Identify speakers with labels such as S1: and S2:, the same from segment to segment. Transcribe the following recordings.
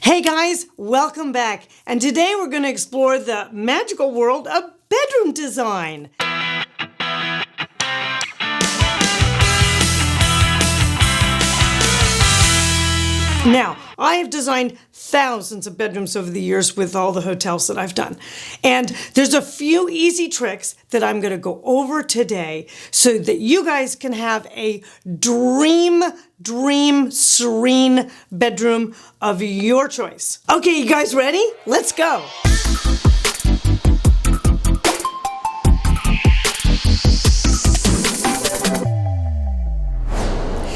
S1: Hey guys, welcome back. And today we're going to explore the magical world of bedroom design. Now, I have designed thousands of bedrooms over the years with all the hotels that I've done. And there's a few easy tricks that I'm going to go over today so that you guys can have a dream serene bedroom of your choice. Okay, you guys ready? Let's go.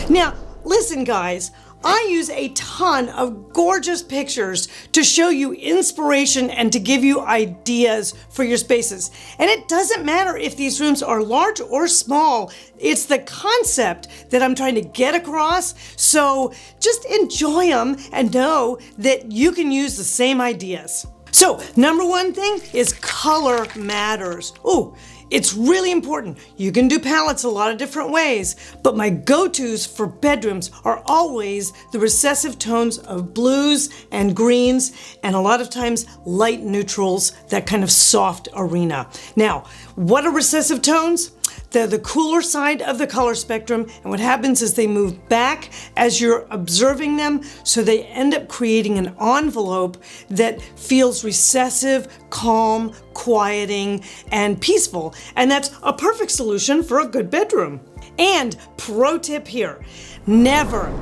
S1: Now, listen guys, I use a ton of gorgeous pictures to show you inspiration and to give you ideas for your spaces. And it doesn't matter if these rooms are large or small, it's the concept that I'm trying to get across. So just enjoy them and know that you can use the same ideas. So number one thing is color matters. Ooh, it's really important. You can do palettes a lot of different ways, but my go-tos for bedrooms are always the recessive tones of blues and greens, and a lot of times light neutrals, that kind of soft arena. Now, what are recessive tones? They're the cooler side of the color spectrum, and what happens is they move back as you're observing them, so they end up creating an envelope that feels recessive, calm, quieting, and peaceful. And that's a perfect solution for a good bedroom. And pro tip here, never,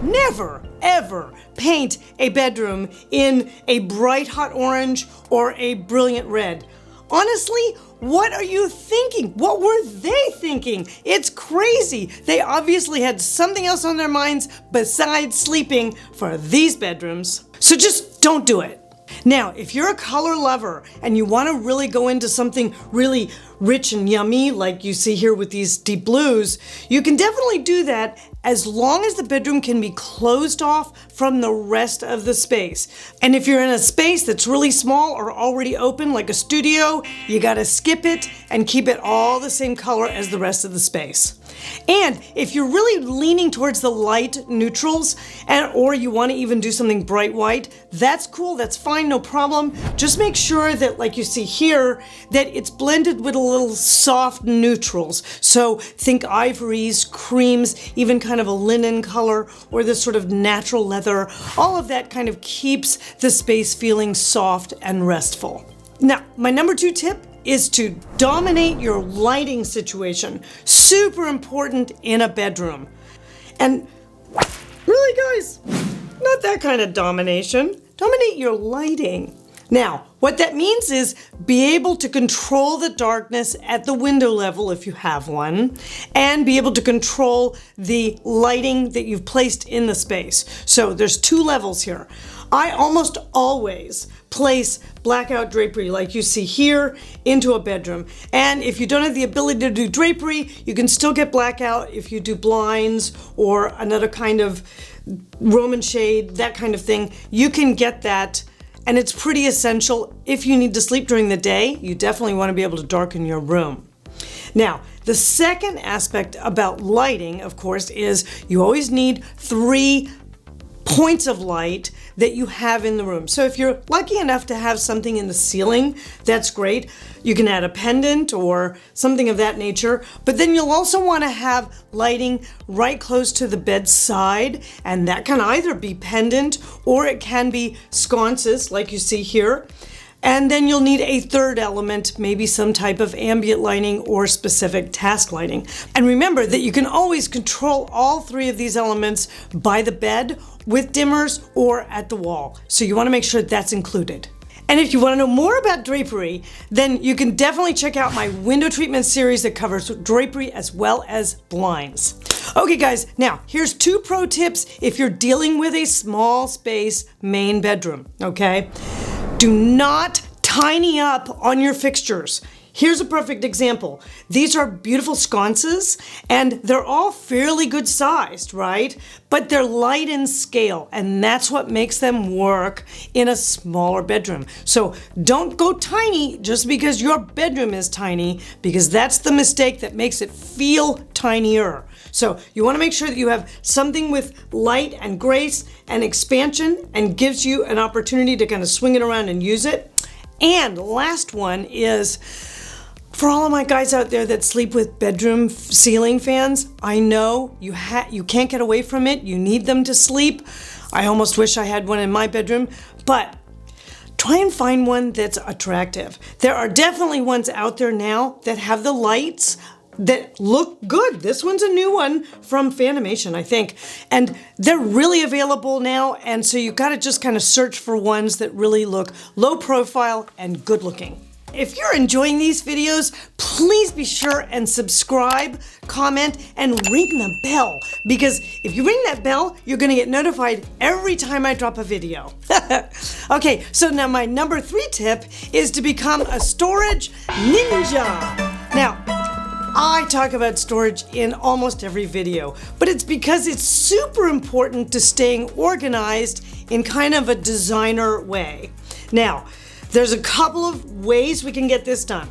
S1: ever paint a bedroom in a bright hot orange or a brilliant red. Honestly, what are you thinking? What were they thinking? It's crazy. They obviously had something else on their minds besides sleeping for these bedrooms. So just don't do it. Now, if you're a color lover and you want to really go into something really rich and yummy, like you see here with these deep blues, you can definitely do that as long as the bedroom can be closed off from the rest of the space. And if you're in a space that's really small or already open, like a studio, you gotta skip it and keep it all the same color as the rest of the space. And if you're really leaning towards the light neutrals, or you want to even do something bright white, that's cool, that's fine, no problem. Just make sure that, like you see here, that it's blended with a little soft neutrals. So think ivories, creams, even kind of a linen color, or this sort of natural leather. All of that kind of keeps the space feeling soft and restful. Now, my number 2 tip is to dominate your lighting situation. Super important in a bedroom. And really guys, not that kind of domination. Dominate your lighting. Now, what that means is be able to control the darkness at the window level if you have one, and be able to control the lighting that you've placed in the space. So there's 2 levels here. I almost always place blackout drapery like you see here into a bedroom. And if you don't have the ability to do drapery, you can still get blackout if you do blinds or another kind of Roman shade, that kind of thing. You can get that. And it's pretty essential. If you need to sleep during the day, you definitely want to be able to darken your room. Now, the second aspect about lighting, of course, is you always need 3 points of light that you have in the room. So if you're lucky enough to have something in the ceiling, that's great. You can add a pendant or something of that nature, but then you'll also want to have lighting right close to the bedside, and that can either be pendant or it can be sconces like you see here. And then you'll need a third element, maybe some type of ambient lighting or specific task lighting. And remember that you can always control all 3 of these elements by the bed, with dimmers, or at the wall. So you want to make sure that's included. And if you want to know more about drapery, then you can definitely check out my window treatment series that covers drapery as well as blinds. Okay guys, now here's 2 pro tips if you're dealing with a small space main bedroom, okay? Do not tiny up on your fixtures. here's a perfect example. These are beautiful sconces and they're all fairly good sized, right? But they're light in scale and that's what makes them work in a smaller bedroom. So don't go tiny just because your bedroom is tiny, because that's the mistake that makes it feel tinier. So you want to make sure that you have something with light and grace and expansion and gives you an opportunity to kind of swing it around and use it. And last one is, for all of my guys out there that sleep with bedroom ceiling fans, I know you can't get away from it. You need them to sleep. I almost wish I had one in my bedroom, but try and find one that's attractive. There are definitely ones out there now that have the lights that look good. This one's a new one from Fanimation, I think. And they're really available now. And so you gotta just kind of search for ones that really look low profile and good looking. If you're enjoying these videos, please be sure and subscribe, comment, and ring the bell. Because if you ring that bell, you're gonna get notified every time I drop a video. Okay, so now my number 3 tip is to become a storage ninja. Now, I talk about storage in almost every video, but it's because it's super important to staying organized in kind of a designer way. Now, there's a couple of ways we can get this done.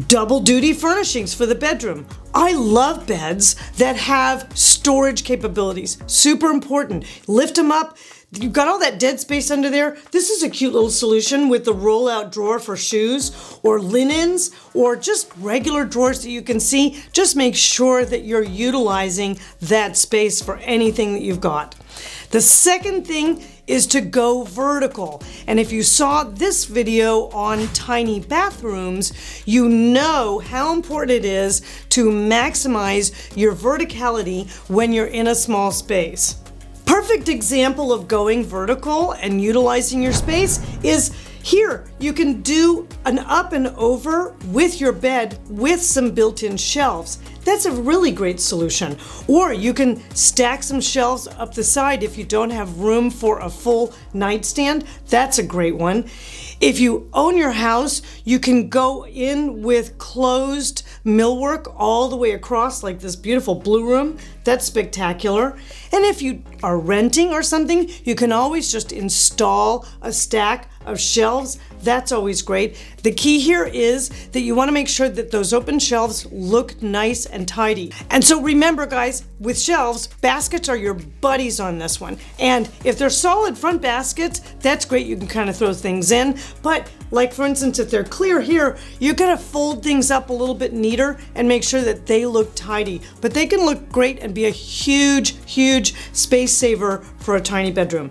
S1: Double duty furnishings for the bedroom. I love beds that have storage capabilities. Super important. Lift them up. You've got all that dead space under there. This is a cute little solution with the roll-out drawer for shoes or linens or just regular drawers that you can see. Just make sure that you're utilizing that space for anything that you've got. The second thing is to go vertical. And if you saw this video on tiny bathrooms, you know how important it is to maximize your verticality when you're in a small space. Perfect example of going vertical and utilizing your space is here. You can do an up and over with your bed with some built-in shelves. That's a really great solution. Or you can stack some shelves up the side if you don't have room for a full nightstand. That's a great one. If you own your house, you can go in with closed millwork all the way across, like this beautiful blue room. That's spectacular. And if you are renting or something, you can always just install a stack of shelves. That's always great. The key here is that you want to make sure that those open shelves look nice and tidy. And so remember, guys, with shelves, baskets are your buddies on this one. And if they're solid front baskets, that's great. You can kind of throw things in. But like, for instance, if they're clear here, you're going to fold things up a little bit neater and make sure that they look tidy. But they can look great and be a huge, huge space saver for a tiny bedroom.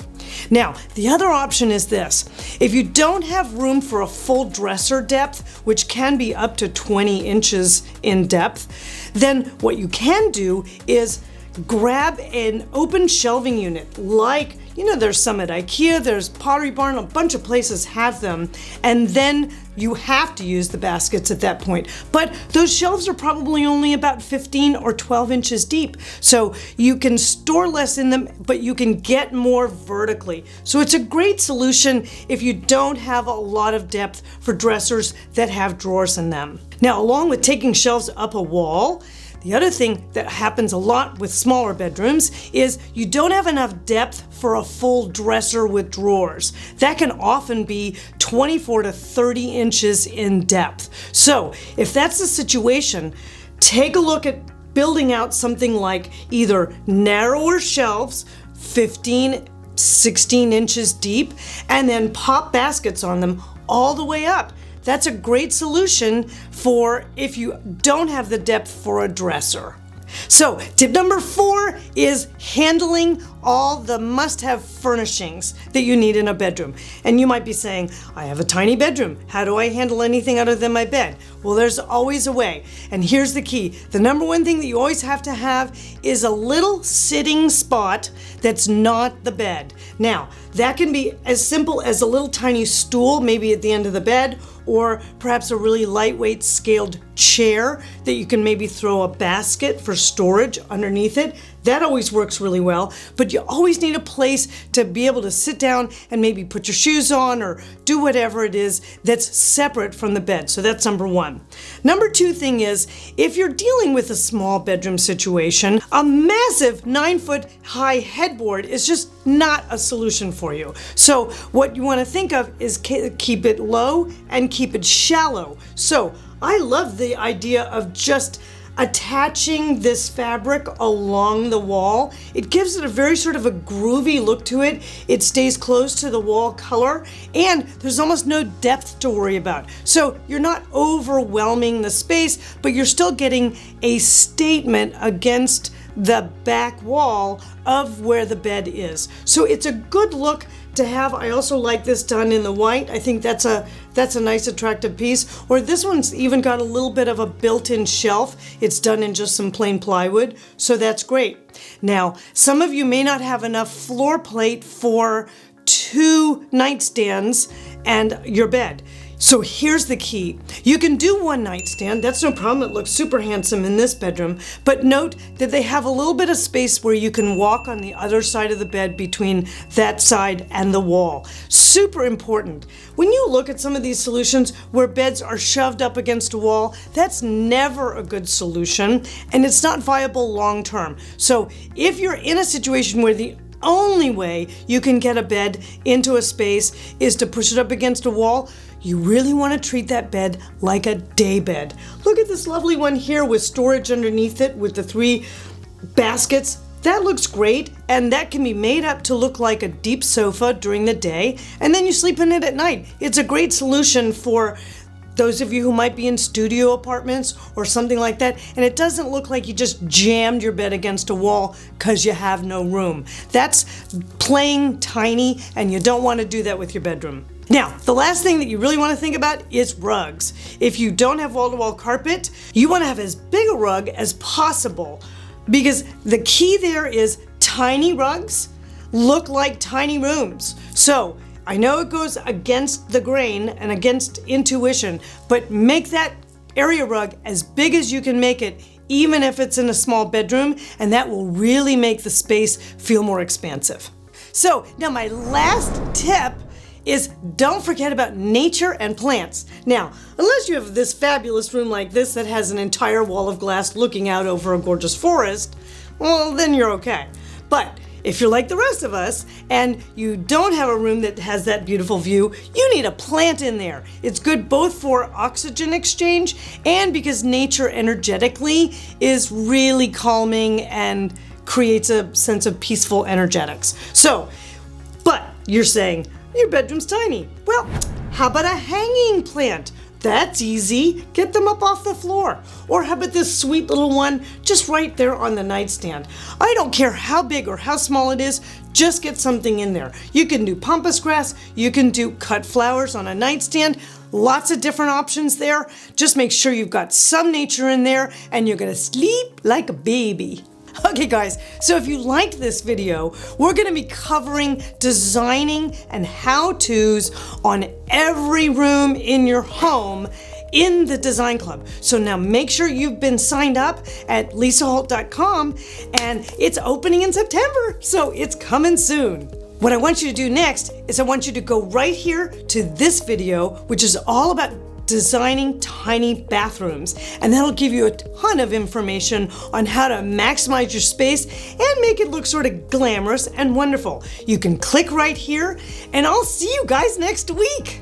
S1: Now, the other option is this. If you don't have room for a full dresser depth, which can be up to 20 inches in depth, then what you can do is grab an open shelving unit, like, there's some at IKEA, there's Pottery Barn, a bunch of places have them, and then you have to use the baskets at that point. But those shelves are probably only about 15 or 12 inches deep, so you can store less in them, but you can get more vertically. So it's a great solution if you don't have a lot of depth for dressers that have drawers in them. Now, along with taking shelves up a wall, the other thing that happens a lot with smaller bedrooms is you don't have enough depth for a full dresser with drawers. That can often be 24 to 30 inches in depth. So if that's the situation, take a look at building out something like either narrower shelves, 15, 16 inches deep, and then pop baskets on them all the way up. That's a great solution for if you don't have the depth for a dresser. So tip number 4 is handling all the must-have furnishings that you need in a bedroom. And you might be saying, I have a tiny bedroom. How do I handle anything other than my bed? Well, there's always a way. And here's the key. The number one thing that you always have to have is a little sitting spot that's not the bed. Now, that can be as simple as a little tiny stool, maybe at the end of the bed, or perhaps a really lightweight scaled chair that you can maybe throw a basket for storage underneath it. That always works really well, but you always need a place to be able to sit down and maybe put your shoes on or do whatever it is that's separate from the bed. So that's number one. Number two thing is, if you're dealing with a small bedroom situation, a massive 9-foot high headboard is just not a solution for you. So what you want to think of is keep it low and keep it shallow. So I love the idea of just attaching this fabric along the wall. It gives it a very sort of a groovy look to it. It stays close to the wall color, and there's almost no depth to worry about. So you're not overwhelming the space, but you're still getting a statement against the back wall of where the bed is. So it's a good look to have. I also like this done in the white. I think that's a nice attractive piece. Or this one's even got a little bit of a built-in shelf. It's done in just some plain plywood, so that's great. Now, some of you may not have enough floor plate for 2 nightstands and your bed. So here's the key. You can do 1 nightstand, that's no problem. It looks super handsome in this bedroom, but note that they have a little bit of space where you can walk on the other side of the bed between that side and the wall. Super important. When you look at some of these solutions where beds are shoved up against a wall, that's never a good solution, and it's not viable long term. So if you're in a situation where the only way you can get a bed into a space is to push it up against a wall, you really want to treat that bed like a day bed. Look at this lovely one here with storage underneath it with the 3 baskets. That looks great, and that can be made up to look like a deep sofa during the day, and then you sleep in it at night. It's a great solution for those of you who might be in studio apartments or something like that, and it doesn't look like you just jammed your bed against a wall because you have no room. That's playing tiny, and you don't want to do that with your bedroom. Now, the last thing that you really want to think about is rugs. If you don't have wall-to-wall carpet, you want to have as big a rug as possible, because the key there is tiny rugs look like tiny rooms. So I know it goes against the grain and against intuition, but make that area rug as big as you can make it, even if it's in a small bedroom, and that will really make the space feel more expansive. So now my last tip is don't forget about nature and plants. Now, unless you have this fabulous room like this that has an entire wall of glass looking out over a gorgeous forest, well, then you're okay. But if you're like the rest of us and you don't have a room that has that beautiful view, you need a plant in there. It's good both for oxygen exchange and because nature energetically is really calming and creates a sense of peaceful energetics. So, but you're saying, your bedroom's tiny. Well, how about a hanging plant? That's easy. Get them up off the floor. Or how about this sweet little one just right there on the nightstand? I don't care how big or how small it is, just get something in there. You can do pampas grass, you can do cut flowers on a nightstand, lots of different options there. Just make sure you've got some nature in there and you're gonna sleep like a baby. Okay guys, so if you liked this video, we're going to be covering designing and how-tos on every room in your home in the Design Club. So now make sure you've been signed up at lisaholt.com, and it's opening in September, so it's coming soon. What I want you to do next is I want you to go right here to this video, which is all about designing tiny bathrooms, and that'll give you a ton of information on how to maximize your space and make it look sort of glamorous and wonderful. You can click right here, and I'll see you guys next week.